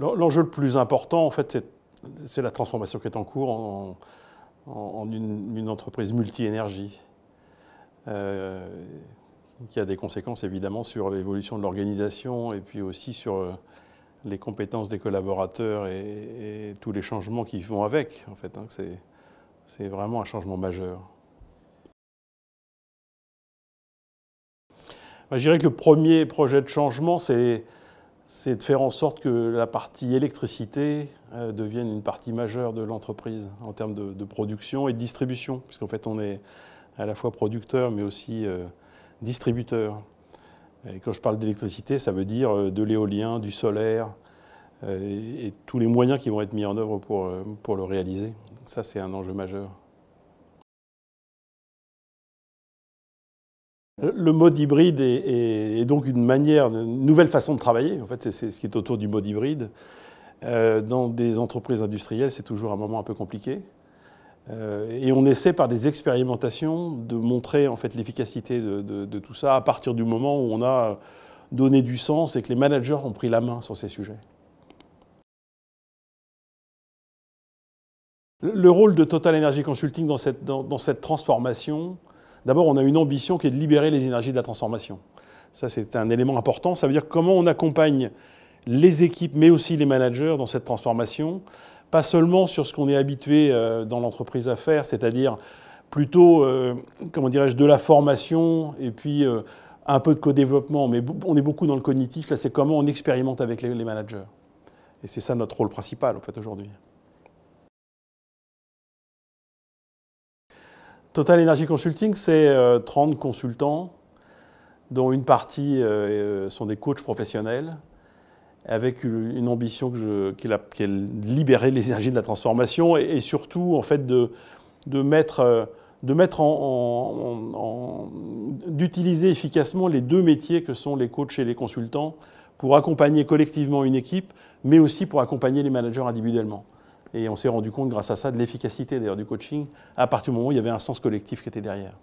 L'enjeu le plus important, en fait, c'est la transformation qui est en cours en une entreprise multi-énergie, qui a des conséquences évidemment sur l'évolution de l'organisation et puis aussi sur les compétences des collaborateurs et tous les changements qui vont avec. En fait, hein, c'est vraiment un changement majeur. Je dirais que le premier projet de changement, c'est de faire en sorte que la partie électricité devienne une partie majeure de l'entreprise en termes de production et de distribution, puisqu'en fait on est à la fois producteur mais aussi distributeur. Et quand je parle d'électricité, ça veut dire de l'éolien, du solaire et tous les moyens qui vont être mis en œuvre pour le réaliser. Ça, c'est un enjeu majeur. Le mode hybride est donc une nouvelle façon de travailler. En fait, c'est ce qui est autour du mode hybride. Dans des entreprises industrielles, c'est toujours un moment un peu compliqué. Et on essaie par des expérimentations de montrer en fait l'efficacité de tout ça à partir du moment où on a donné du sens et que les managers ont pris la main sur ces sujets. Le rôle de Total Energy Consulting dans cette transformation, d'abord on a une ambition qui est de libérer les énergies de la transformation. Ça c'est un élément important, ça veut dire comment on accompagne les équipes mais aussi les managers dans cette transformation. Pas seulement sur ce qu'on est habitué dans l'entreprise à faire, c'est-à-dire plutôt, comment dirais-je, de la formation et puis un peu de co-développement, mais on est beaucoup dans le cognitif. Là, c'est comment on expérimente avec les managers. Et c'est ça notre rôle principal, en fait, aujourd'hui. Total Energy Consulting, c'est 30 consultants, dont une partie sont des coachs professionnels, avec une ambition qui est de libérer les énergies de la transformation et surtout en fait d'utiliser efficacement les deux métiers que sont les coachs et les consultants pour accompagner collectivement une équipe, mais aussi pour accompagner les managers individuellement. Et on s'est rendu compte grâce à ça de l'efficacité d'ailleurs du coaching à partir du moment où il y avait un sens collectif qui était derrière.